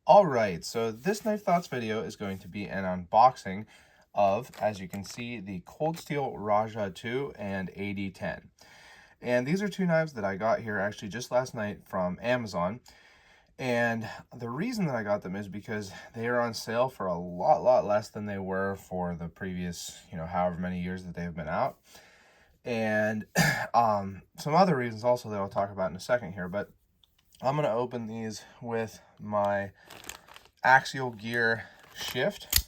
Alright, so this Knife Thoughts video is going to be an unboxing of, as you can see, the Cold Steel Rajah 2 and AD10. And these are two knives that I got here actually just last night from Amazon. And the reason that I got them is because they are on sale for a lot less than they were for the previous, however many years that they've been out. And some other reasons also that I'll talk about in a second here, but I'm going to open these with my Axial Gear Shift.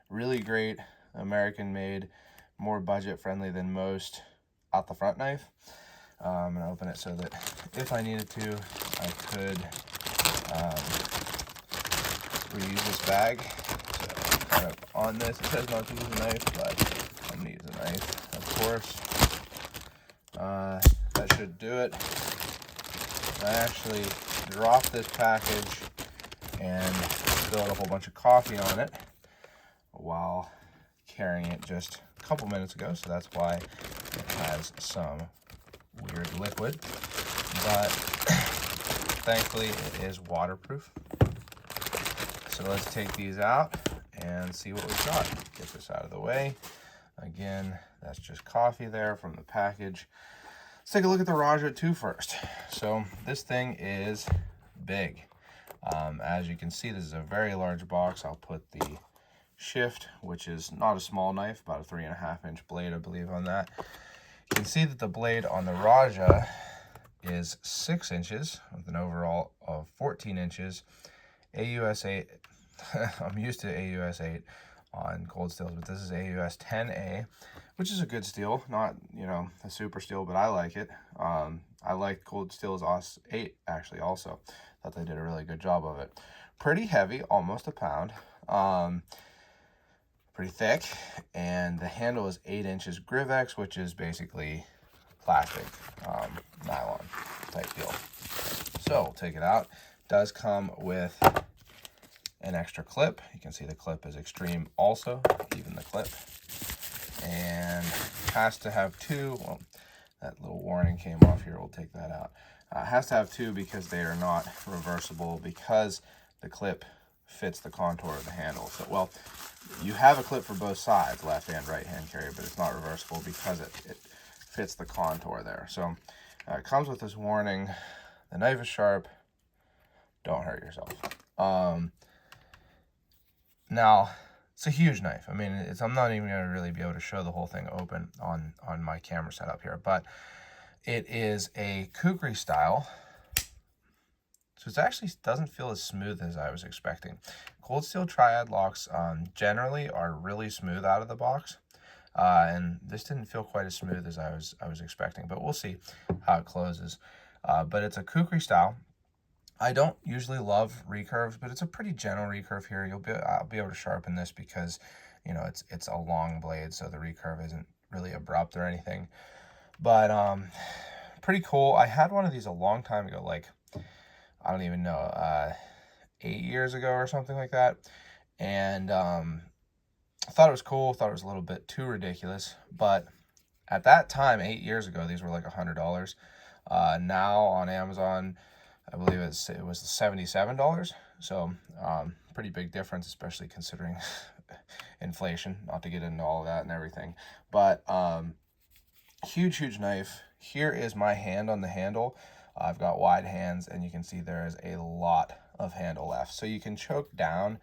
Really great, American-made, more budget-friendly than most out the front knife. I'm going to open it so that if I needed to, I could reuse this bag. So kind of on this, it says not to use a knife, but I'm going to use a knife, of course. That should do it. I actually dropped this package and spilled a whole bunch of coffee on it while carrying it just a couple minutes ago, so that's why it has some weird liquid, but thankfully it is waterproof. So let's take these out and see what we've got. Get this out of the way. Again, that's just coffee there from the package. Let's take a look at the Rajah 2 first. So this thing is big. As you can see, this is a very large box. I'll put the Shift, which is not a small knife, about a 3.5-inch blade, I believe, on that. You can see that the blade on the Rajah is 6 inches with an overall of 14 inches. AUS 8, I'm used to AUS 8 on cold steels, but this is AUS 10A, which is a good steel, not, a super steel, but I like it. I like cold steels AUS 8 actually also. Thought they did a really good job of it. Pretty heavy, almost a pound. Pretty thick, and the handle is 8 inches Grivex, which is basically plastic, nylon type deal. So we'll take it out. It does come with an extra clip. You can see the clip is extreme also, even the clip. And has to have two. Well, that little warning came off here. We'll take that out. Has to have two because they are not reversible, because the clip fits the contour of the handle. So, well, you have a clip for both sides, left and right hand carry, but it's not reversible because it fits the contour there. So it comes with this warning: the knife is sharp, don't hurt yourself. Now, it's a huge knife. I mean, I'm not even going to really be able to show the whole thing open on my camera setup here, but it is a kukri style. So it actually doesn't feel as smooth as I was expecting. Cold steel triad locks generally are really smooth out of the box, and this didn't feel quite as smooth as I was expecting. But we'll see how it closes. But it's a kukri style. I don't usually love recurves, but it's a pretty gentle recurve here. I'll be able to sharpen this because it's a long blade, so the recurve isn't really abrupt or anything. But pretty cool. I had one of these a long time ago, like, I don't even know, 8 years ago or something like that. And I thought it was cool, thought it was a little bit too ridiculous. But at that time, 8 years ago, these were like $100. Now on Amazon, I believe it was $77. So pretty big difference, especially considering inflation, not to get into all of that and everything. But huge knife. Here is my hand on the handle. I've got wide hands, and you can see there is a lot of handle left. So you can choke down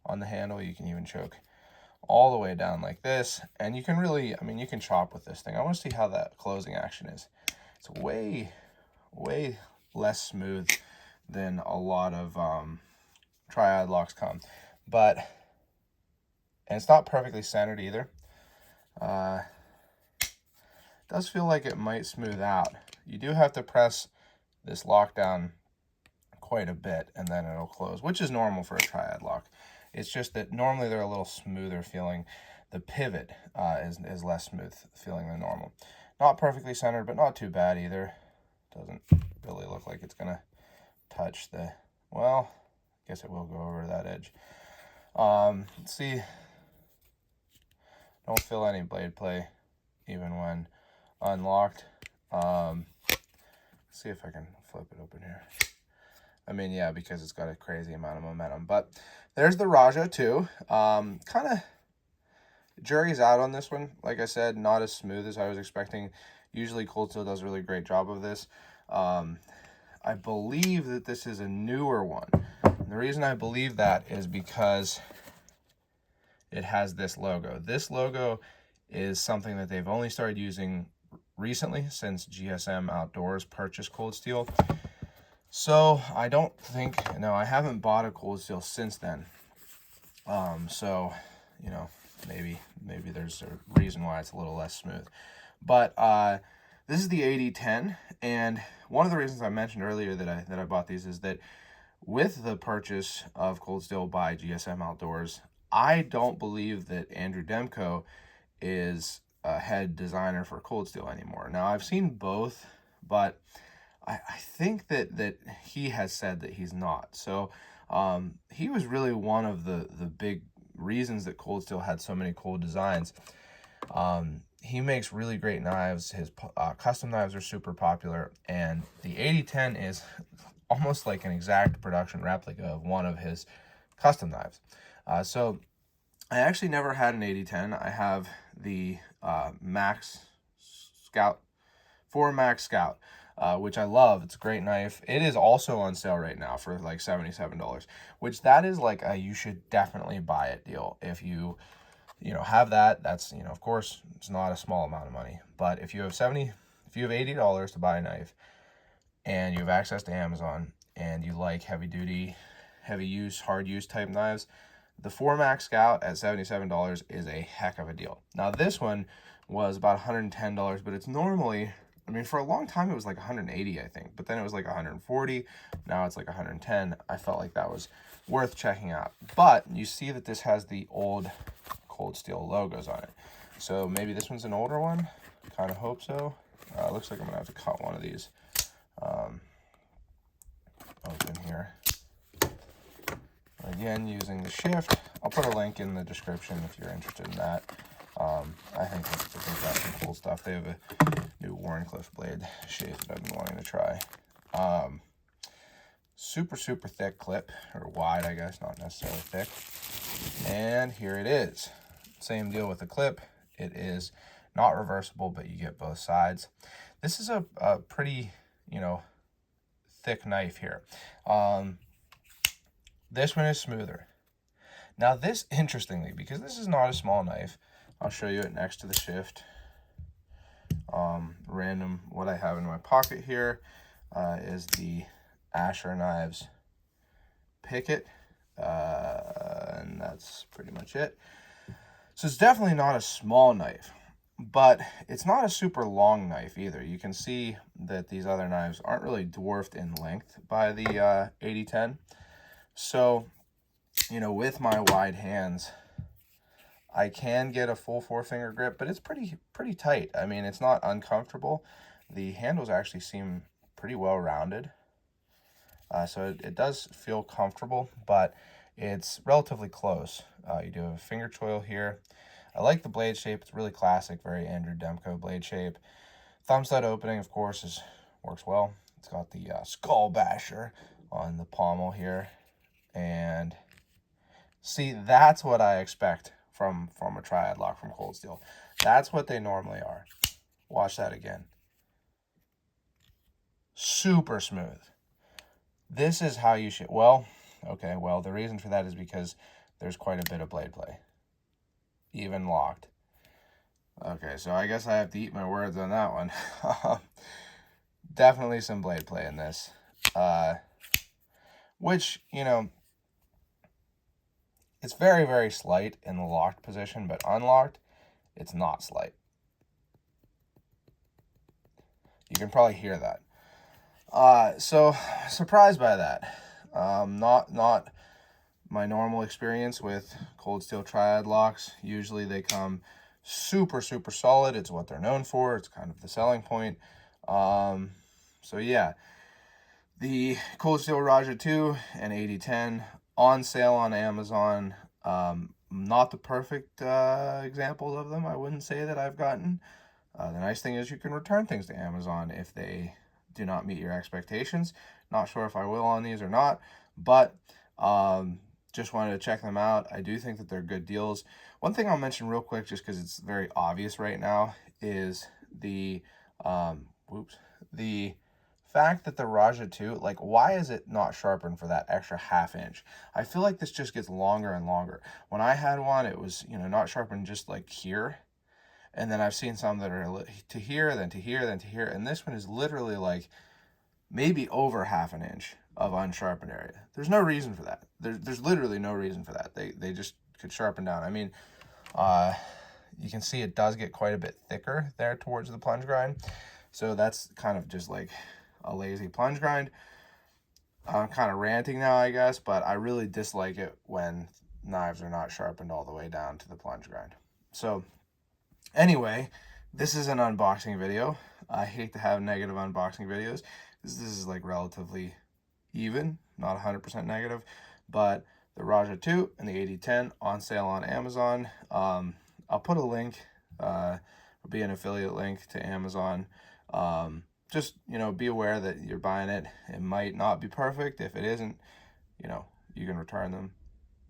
on the handle. You can even choke all the way down like this. And you can really, you can chop with this thing. I want to see how that closing action is. It's way less smooth than a lot of triad locks come. And it's not perfectly centered either. It does feel like it might smooth out. You do have to press this lock down quite a bit, and then it'll close, which is normal for a triad lock. It's just that normally they're a little smoother feeling. The pivot is less smooth feeling than normal. Not perfectly centered, but not too bad either. Doesn't really look like it's gonna touch the, well, I guess it will go over that edge. Let's see. Don't feel any blade play even when unlocked. See if I can flip it open here. I mean, yeah, because it's got a crazy amount of momentum. But there's the Rajah too. Kind of jury's out on this one. Like I said, not as smooth as I was expecting. Usually Cold Steel does a really great job of this. I believe that this is a newer one. And the reason I believe that is because it has this logo. This logo is something that they've only started using recently, since GSM Outdoors purchased Cold Steel. So I don't think, no, I haven't bought a Cold Steel since then. So, you know, maybe there's a reason why it's a little less smooth. But this is the AD10, and one of the reasons I mentioned earlier that I bought these is that with the purchase of Cold Steel by GSM Outdoors, I don't believe that Andrew Demko is a head designer for Cold Steel anymore. Now, I've seen both, but I think that he has said that he's not. So he was really one of the big reasons that Cold Steel had so many cool designs. He makes really great knives. His custom knives are super popular, and the AD10 is almost like an exact production replica of one of his custom knives. So I actually never had an AD10. I have the Max Scout, 4 Max Scout, which I love. It's a great knife. It is also on sale right now for like $77, which that is like a you should definitely buy it deal. If you have that, that's, of course, it's not a small amount of money, but if you have $80 to buy a knife and you have access to Amazon and you like heavy duty, heavy use, hard use type knives, the 4 Max Scout at $77 is a heck of a deal. Now this one was about $110, but it's normally, I mean, for a long time it was like 180, I think, but then it was like 140. Now it's like 110. I felt like that was worth checking out. But you see that this has the old Cold Steel logos on it. So maybe this one's an older one. Kind of hope so. Looks like I'm gonna have to cut one of these open here. Again, using the shift. I'll put a link in the description if you're interested in that. I think they've got some cool stuff. They have a new Warncliffe blade shape that I've been wanting to try. Super thick clip, or wide, I guess, not necessarily thick. And here it is. Same deal with the clip. It is not reversible, but you get both sides. This is a pretty, thick knife here. This one is smoother. Now this, interestingly, because this is not a small knife, I'll show you it next to the shift. Random, what I have in my pocket here is the Asher Knives Picket, and that's pretty much it. So it's definitely not a small knife, but it's not a super long knife either. You can see that these other knives aren't really dwarfed in length by the AD10. So, with my wide hands, I can get a full 4-finger grip, but it's pretty tight. I mean, it's not uncomfortable. The handles actually seem pretty well rounded. So it does feel comfortable, but it's relatively close. You do have a finger choil here. I like the blade shape. It's really classic, very Andrew Demko blade shape. Thumb stud opening, of course, works well. It's got the skull basher on the pommel here. And see, that's what I expect from a triad lock from Cold Steel. That's what they normally are. Watch that again. Super smooth. This is how you should, well, the reason for that is because there's quite a bit of blade play, even locked. Okay, so I guess I have to eat my words on that one. Definitely some blade play in this, which, it's very slight in the locked position, but unlocked, it's not slight. You can probably hear that. So surprised by that. Not my normal experience with Cold Steel triad locks. Usually they come super solid. It's what they're known for. It's kind of the selling point. So yeah, the Cold Steel Rajah 2 and AD10 on sale on Amazon. Not the perfect examples of them, I wouldn't say, that I've gotten. The nice thing is you can return things to Amazon if they do not meet your expectations. Not sure if I will on these or not, but just wanted to check them out. I do think that they're good deals. One thing I'll mention real quick, just because it's very obvious right now, is the the fact that the Rajah 2, like, why is it not sharpened for that extra ½ inch? I feel like this just gets longer and longer. When I had one, it was, you know, not sharpened just like here. And then I've seen some that are to here, then to here, then to here. And this one is literally like maybe over ½ an inch of unsharpened area. There's no reason for that. There's literally no reason for that. They just could sharpen down. I mean, you can see it does get quite a bit thicker there towards the plunge grind. So that's kind of just like a lazy plunge grind. I'm kind of ranting now, I guess, but I really dislike it when knives are not sharpened all the way down to the plunge grind. So anyway, this is an unboxing video. I hate to have negative unboxing videos. This is like relatively even, not 100% negative, but the Rajah 2 and the AD10 on sale on Amazon. I'll put a link, it'll be an affiliate link to Amazon. Just, you know, be aware that you're buying it. It might not be perfect. If it isn't, you know, you can return them.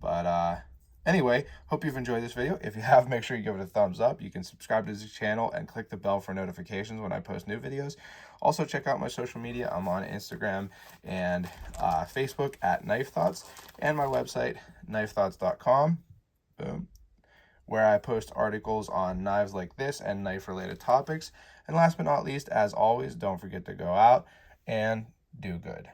But anyway, hope you've enjoyed this video. If you have, make sure you give it a thumbs up. You can subscribe to this channel and click the bell for notifications when I post new videos. Also, check out my social media. I'm on Instagram and Facebook at Knife Thoughts, and my website, knifethoughts.com. Boom. Where I post articles on knives like this and knife-related topics. And last but not least, as always, don't forget to go out and do good.